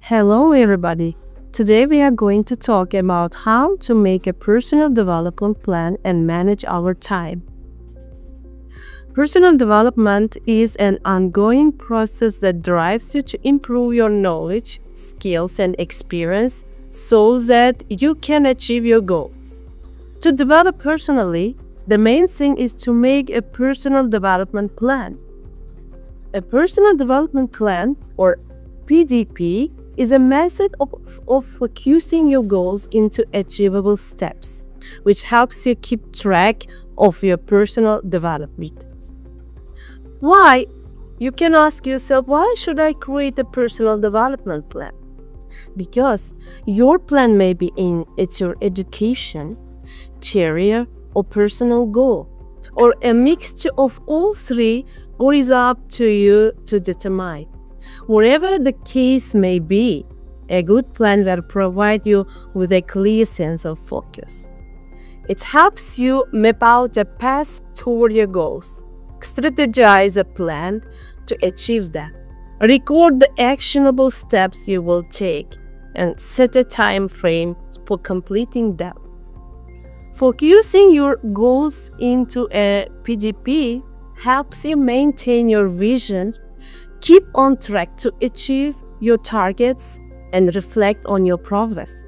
Hello everybody! Today we are going to talk about how to make a personal development plan and manage our time. Personal development is an ongoing process that drives you to improve your knowledge, skills and experience so that you can achieve your goals. To develop personally, the main thing is to make a personal development plan. A personal development plan, or PDP, is a method of focusing your goals into achievable steps, which helps you keep track of your personal development. Why? You can ask yourself, why should I create a personal development plan? Because your plan may be it's your education, career, or personal goal, or a mixture of all three, or is up to you to determine. Whatever the case may be, a good plan will provide you with a clear sense of focus. It helps you map out a path toward your goals, strategize a plan to achieve them, record the actionable steps you will take, and set a time frame for completing them. Focusing your goals into a PDP helps you maintain your vision, keep on track to achieve your targets, and reflect on your progress.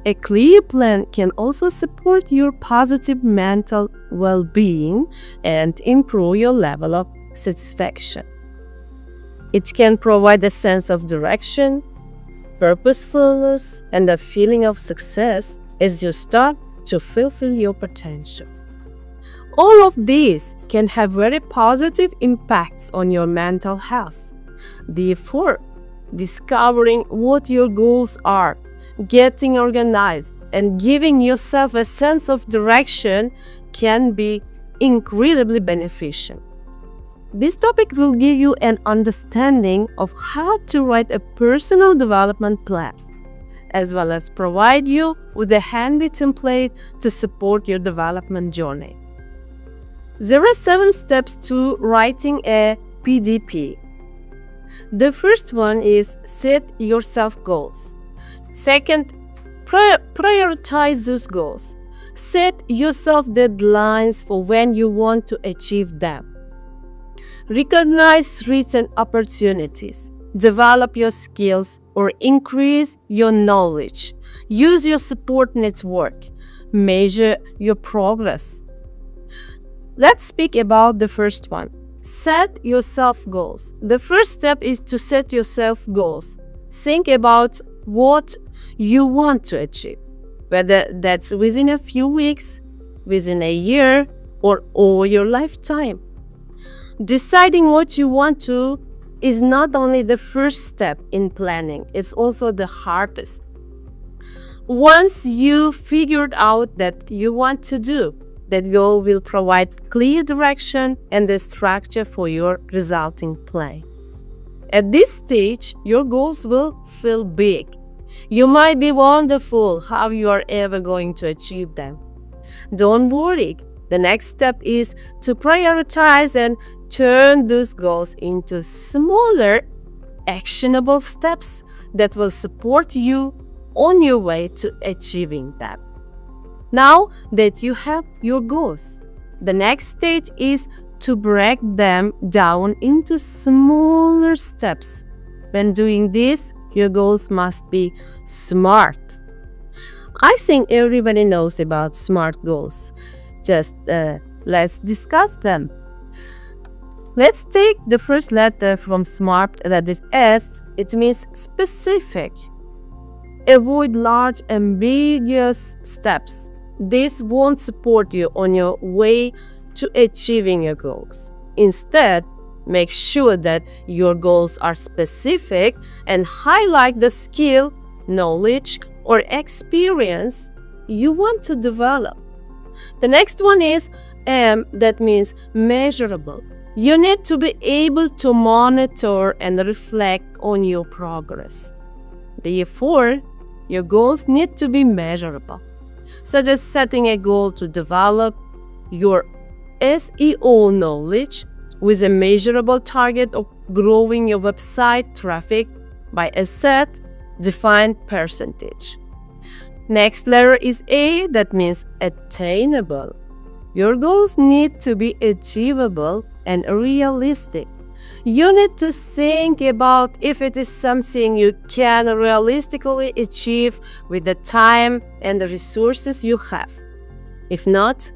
A clear plan can also support your positive mental well-being and improve your level of satisfaction. It can provide a sense of direction, purposefulness, and a feeling of success as you start to fulfill your potential. All of these can have very positive impacts on your mental health. Therefore, discovering what your goals are, getting organized, and giving yourself a sense of direction can be incredibly beneficial. This topic will give you an understanding of how to write a personal development plan, as well as provide you with a handy template to support your development journey. There are 7 steps to writing a PDP. The first one is set yourself goals. Second, prioritize those goals. Set yourself deadlines for when you want to achieve them. Recognize threats and opportunities. Develop your skills or increase your knowledge. Use your support network. Measure your progress. Let's speak about the first one. Set yourself goals. The first step is to set yourself goals. Think about what you want to achieve, whether that's within a few weeks, within a year, or over your lifetime. Deciding what you want to is not only the first step in planning, it's also the hardest. Once you figured out that you want to do, that goal will provide clear direction and the structure for your resulting plan. At this stage, your goals will feel big. You might be wonderful how you are ever going to achieve them. Don't worry. The next step is to prioritize and turn those goals into smaller, actionable steps that will support you on your way to achieving them. Now that you have your goals, the next stage is to break them down into smaller steps. When doing this, your goals must be SMART. I think everybody knows about SMART goals. Just let's discuss them. Let's take the first letter from SMART, that is S. It means specific. Avoid large, ambiguous steps. This won't support you on your way to achieving your goals. Instead, make sure that your goals are specific and highlight the skill, knowledge, or experience you want to develop. The next one is M, that means measurable. You need to be able to monitor and reflect on your progress. Therefore, your goals need to be measurable, such as setting a goal to develop your SEO knowledge with a measurable target of growing your website traffic by a set defined percentage. Next letter is A, that means attainable. Your goals need to be achievable and realistic. You need to think about if it is something you can realistically achieve with the time and the resources you have. If not,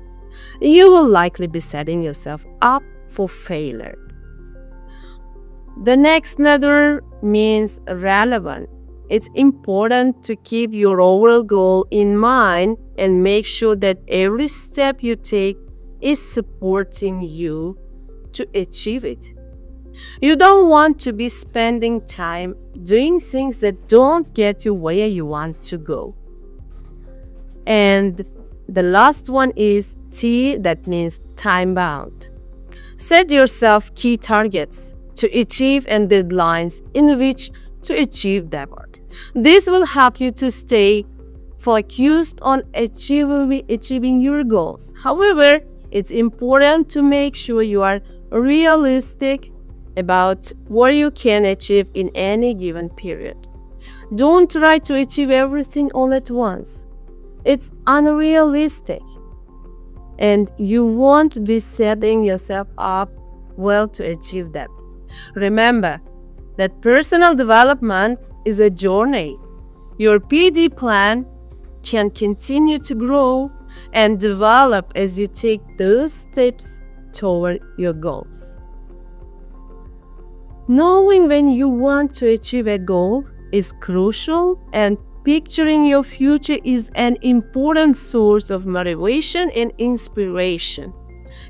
you will likely be setting yourself up for failure. The next letter means relevant. It's important to keep your overall goal in mind and make sure that every step you take is supporting you to achieve it. You don't want to be spending time doing things that don't get you where you want to go. And the last one is T, that means time-bound. Set yourself key targets to achieve and deadlines in which to achieve that work. This will help you to stay focused on achieving your goals. However, it's important to make sure you are realistic about what you can achieve in any given period. Don't try to achieve everything all at once. It's unrealistic, and you won't be setting yourself up well to achieve that. Remember that personal development is a journey. Your PD plan can continue to grow and develop as you take those steps toward your goals. Knowing when you want to achieve a goal is crucial, and picturing your future is an important source of motivation and inspiration.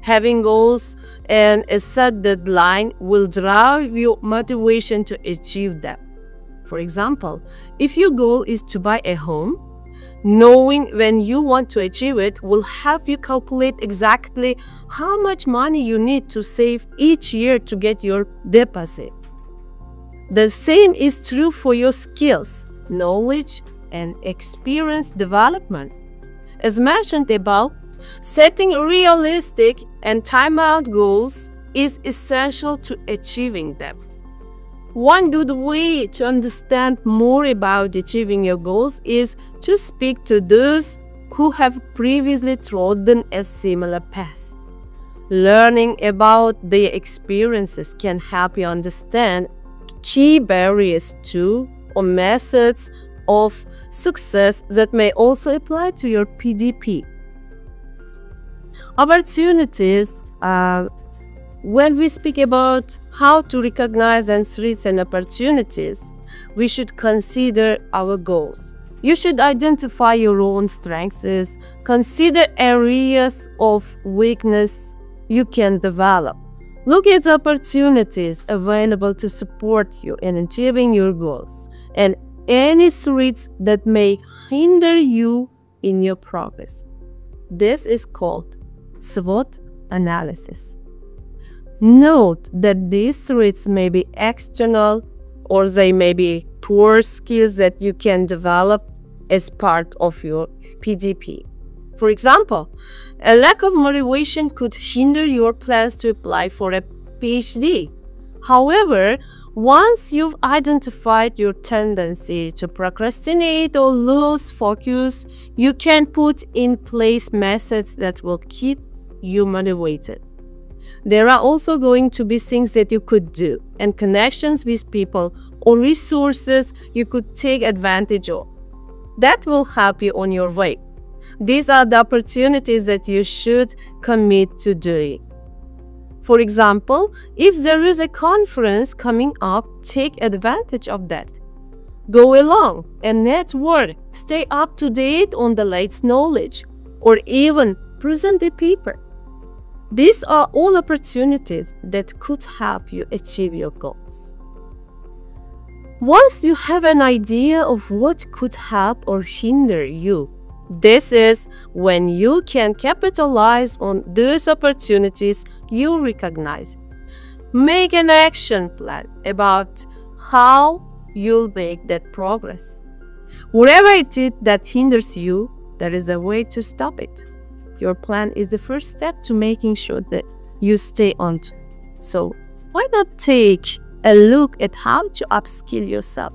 Having goals and a set deadline will drive your motivation to achieve them. For example, if your goal is to buy a home, knowing when you want to achieve it will help you calculate exactly how much money you need to save each year to get your deposit. The same is true for your skills, knowledge, and experience development. As mentioned above, setting realistic and time-bound goals is essential to achieving them. One good way to understand more about achieving your goals is to speak to those who have previously trodden a similar path. Learning about their experiences can help you understand key barriers to or methods of success that may also apply to your PDP. Opportunities. When we speak about how to recognize and threats and opportunities, we should consider our goals. You should identify your own strengths, consider areas of weakness you can develop. Look at opportunities available to support you in achieving your goals and any threats that may hinder you in your progress. This is called SWOT analysis. Note that these threats may be external or they may be poor skills that you can develop as part of your PDP. For example, a lack of motivation could hinder your plans to apply for a PhD. However, once you've identified your tendency to procrastinate or lose focus, you can put in place methods that will keep you motivated. There are also going to be things that you could do and connections with people or resources you could take advantage of. That will help you on your way. These are the opportunities that you should commit to doing. For example, if there is a conference coming up, take advantage of that. Go along and network, stay up to date on the latest knowledge, or even present a paper. These are all opportunities that could help you achieve your goals. Once you have an idea of what could help or hinder you, this is when you can capitalize on those opportunities you recognize. Make an action plan about how you'll make that progress. Whatever it is that hinders you, there is a way to stop it. Your plan is the first step to making sure that you stay on. So why not take a look at how to upskill yourself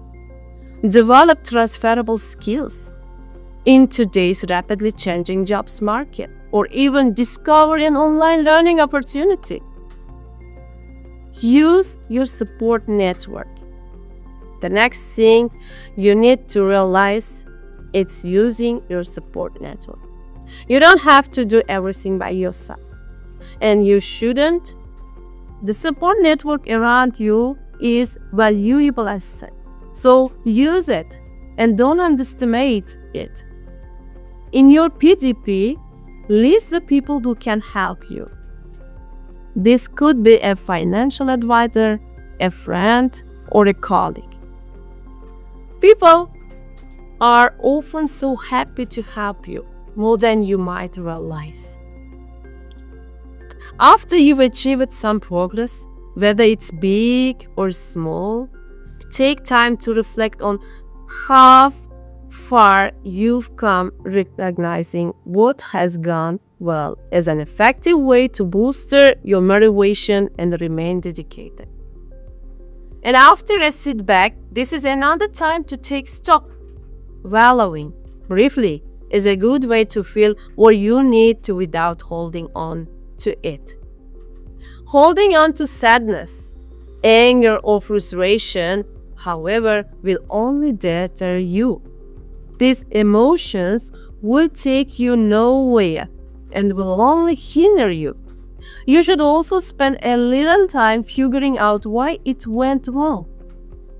Develop transferable skills in today's rapidly changing jobs market, or even discover an online learning opportunity. Use your support network. The next thing you need to realize is using your support network. You don't have to do everything by yourself, and you shouldn't. The support network around you is valuable asset, so use it and don't underestimate it. In your PDP, list the people who can help you. This could be a financial advisor, a friend, or a colleague. People are often so happy to help you, more than you might realize. After you've achieved some progress, whether it's big or small, take time to reflect on how far you've come, recognizing what has gone well as an effective way to bolster your motivation and remain dedicated. And after a setback, this is another time to take stock. Wallowing briefly is a good way to feel what you need to without holding on to it. Holding on to sadness, anger, or frustration, however, will only deter you. These emotions will take you nowhere and will only hinder you. You should also spend a little time figuring out why it went wrong.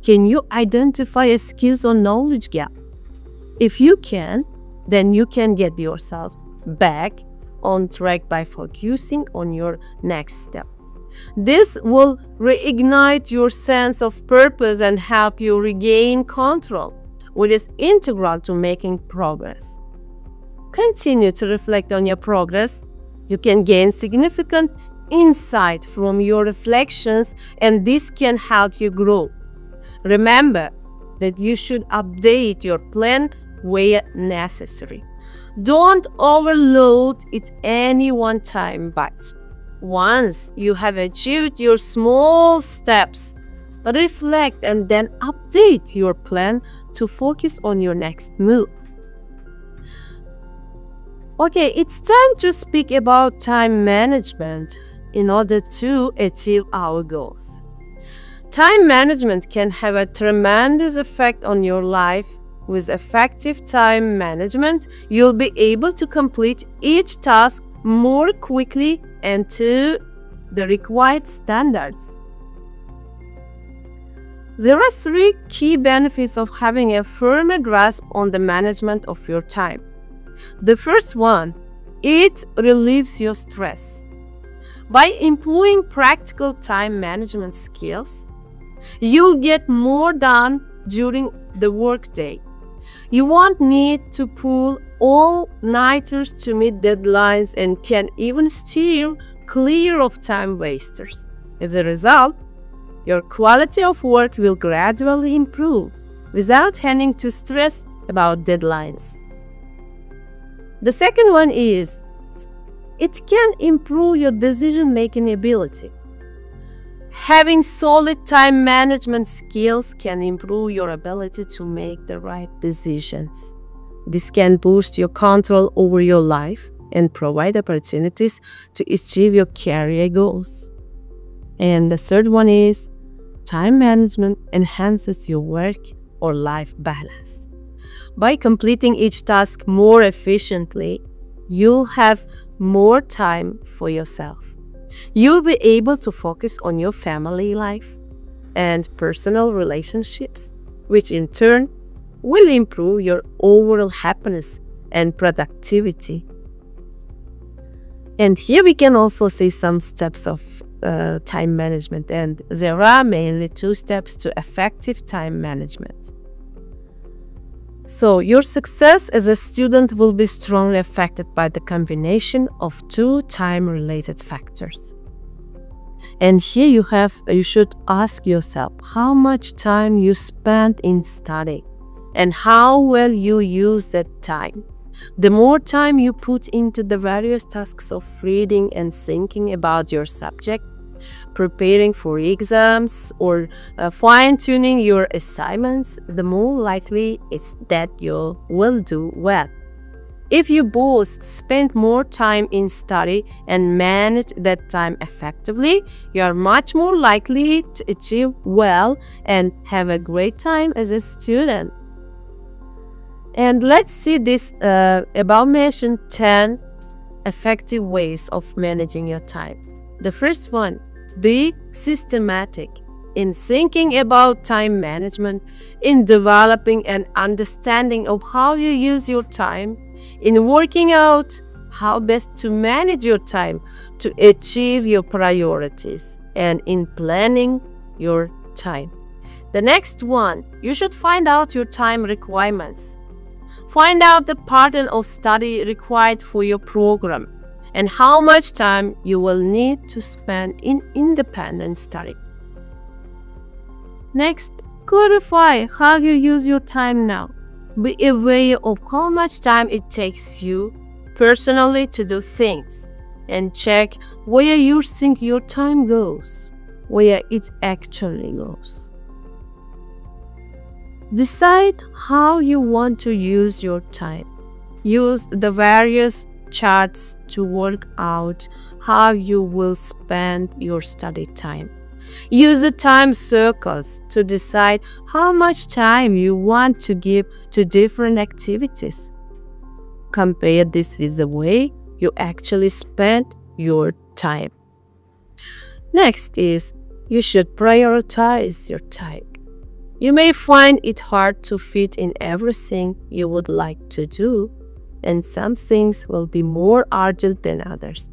Can you identify a skills or knowledge gap? If you can, then you can get yourself back on track by focusing on your next step. This will reignite your sense of purpose and help you regain control, which is integral to making progress. Continue to reflect on your progress. You can gain significant insight from your reflections, and this can help you grow. Remember that you should update your plan where necessary. Don't overload it any one time, but once you have achieved your small steps, reflect and then update your plan to focus on your next move. Okay, it's time to speak about time management in order to achieve our goals. Time management can have a tremendous effect on your life. With effective time management, you'll be able to complete each task more quickly and to the required standards. There are 3 key benefits of having a firmer grasp on the management of your time. The first one, it relieves your stress. By employing practical time management skills, you'll get more done during the workday. You won't need to pull all-nighters to meet deadlines and can even steer clear of time wasters. As a result, your quality of work will gradually improve without having to stress about deadlines. The second one is, it can improve your decision-making ability. Having solid time management skills can improve your ability to make the right decisions. This can boost your control over your life and provide opportunities to achieve your career goals. And the third one is, time management enhances your work or life balance. By completing each task more efficiently, you'll have more time for yourself. You'll be able to focus on your family life and personal relationships, which in turn will improve your overall happiness and productivity. And here we can also see some steps of time management, and there are mainly 2 steps to effective time management. So your success as a student will be strongly affected by the combination of 2 time-related factors. And here you should ask yourself how much time you spend in studying and how well you use that time. The more time you put into the various tasks of reading and thinking about your subject, preparing for exams, or fine-tuning your assignments, the more likely it's that you will do well. If you both spend more time in study and manage that time effectively, you are much more likely to achieve well and have a great time as a student. And let's see this above mentioned 10 effective ways of managing your time. The first one, be systematic in thinking about time management, in developing an understanding of how you use your time, in working out how best to manage your time to achieve your priorities, and in planning your time. The next one, you should find out your time requirements. Find out the pattern of study required for your program and how much time you will need to spend in independent study. Next, clarify how you use your time now. Be aware of how much time it takes you personally to do things, and check where you think your time goes, where it actually goes. Decide how you want to use your time. Use the various charts to work out how you will spend your study time. Use the time circles to decide how much time you want to give to different activities. Compare this with the way you actually spend your time. Next is, you should prioritize your time. You may find it hard to fit in everything you would like to do, and some things will be more urgent than others.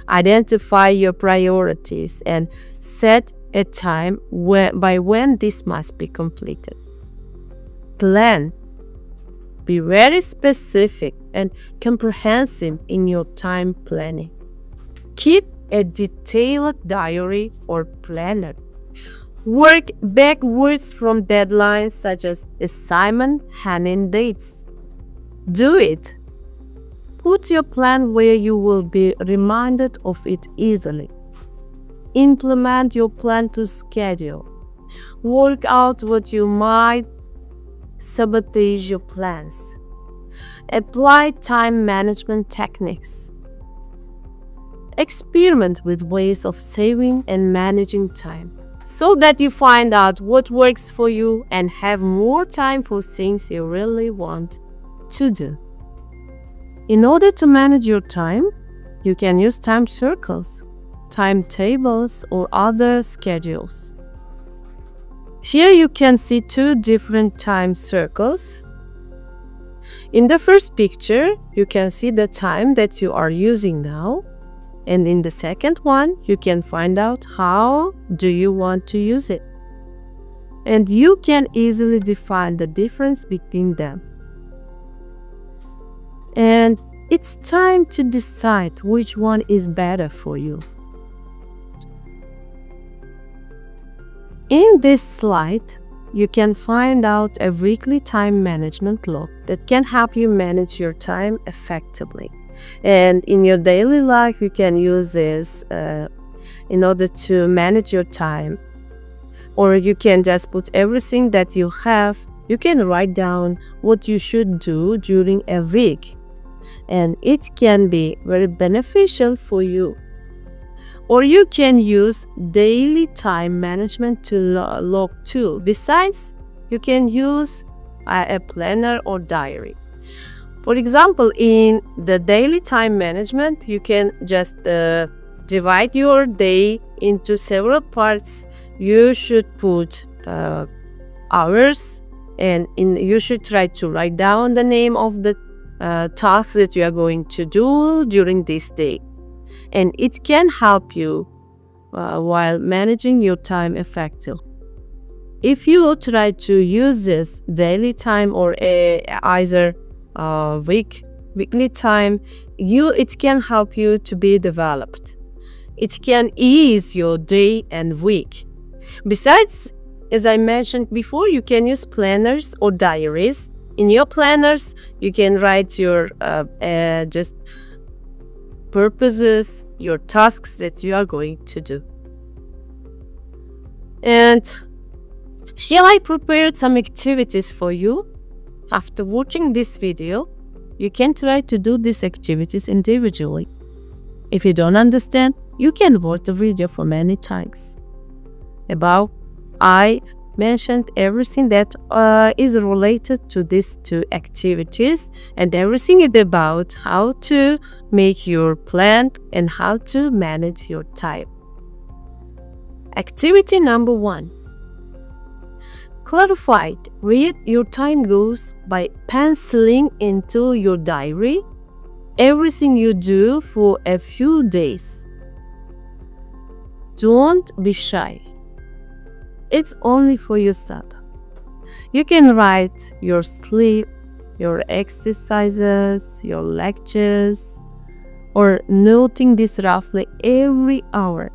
Identify your priorities and set a time by when this must be completed. Plan. Be very specific and comprehensive in your time planning. Keep a detailed diary or planner. Work backwards from deadlines such as assignment hand-in dates. Do it. Put your plan where you will be reminded of it easily. Implement your plan to schedule. Work out what you might sabotage your plans. Apply time management techniques. Experiment with ways of saving and managing time so that you find out what works for you and have more time for things you really want to do. In order to manage your time, you can use time circles, timetables, or other schedules. Here you can see two different time circles. In the first picture, you can see the time that you are using now. And in the second one, you can find out how do you want to use it. And you can easily define the difference between them. And it's time to decide which one is better for you. In this slide, you can find out a weekly time management log that can help you manage your time effectively. And in your daily life, you can use this in order to manage your time. Or you can just put everything that you have. You can write down what you should do during a week. And it can be very beneficial for you. Or you can use daily time management to log too. Besides, you can use a planner or diary. For example, in the daily time management, you can just divide your day into several parts. You should put hours, and you should try to write down the name of the tasks that you are going to do during this day. And it can help you while managing your time effectively. If you try to use this daily time or either weekly time, it can help you to be developed. It can ease your day and week. Besides, as I mentioned before, you can use planners or diaries. In your planners, you can write your just purposes, your tasks that you are going to do. And shall I prepare some activities for you? After watching this video, you can try to do these activities individually. If you don't understand, you can watch the video for many times. Above, I mentioned everything that is related to these two activities, and everything is about how to make your plan and how to manage your time. Activity number 1. Clarify. Read your time goals by penciling into your diary everything you do for a few days. Don't be shy. It's only for yourself. You can write your sleep, your exercises, your lectures, or noting this roughly every hour.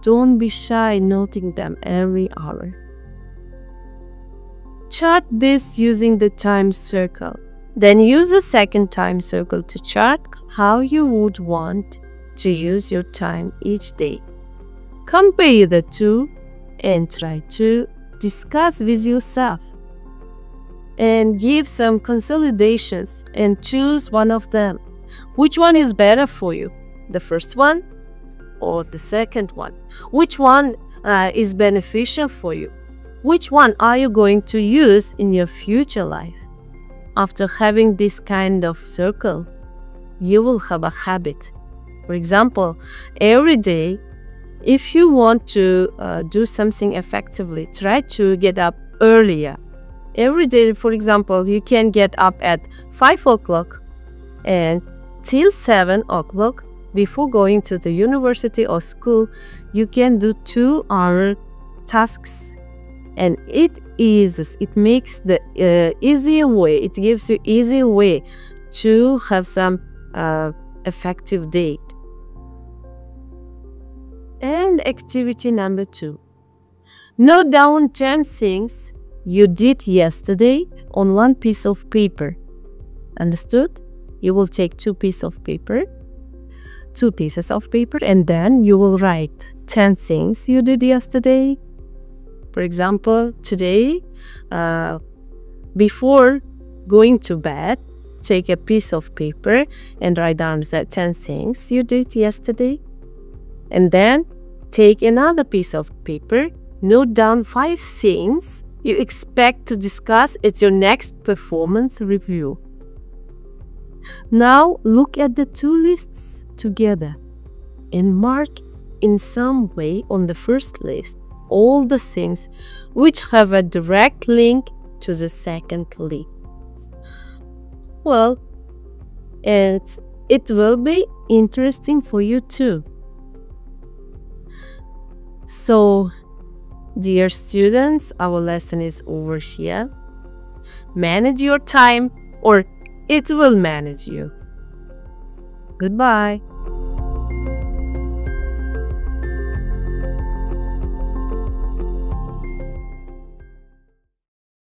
Don't be shy noting them every hour. Chart this using the time circle. Then use the second time circle to chart how you would want to use your time each day. Compare the two and try to discuss with yourself. And give some consolidations and choose one of them. Which one is better for you? The first one or the second one? Which one is beneficial for you? Which one are you going to use in your future life? After having this kind of circle, you will have a habit. For example, every day, if you want to do something effectively, try to get up earlier. Every day, for example, you can get up at 5 o'clock and till 7 o'clock before going to the university or school, you can do 2-hour tasks. And it makes the easier way, it gives you easier way to have some effective day. And activity number 2. Note down 10 things you did yesterday on one piece of paper. Understood? You will take 2 pieces of paper, and then you will write 10 things you did yesterday. For example, today, before going to bed, take a piece of paper and write down the 10 things you did yesterday. And then take another piece of paper, note down 5 things you expect to discuss at your next performance review. Now look at the 2 lists together and mark in some way on the first list all the things which have a direct link to the second list. Well, and it will be interesting for you too. So, dear students, our lesson is over here. Manage your time or it will manage you. Goodbye.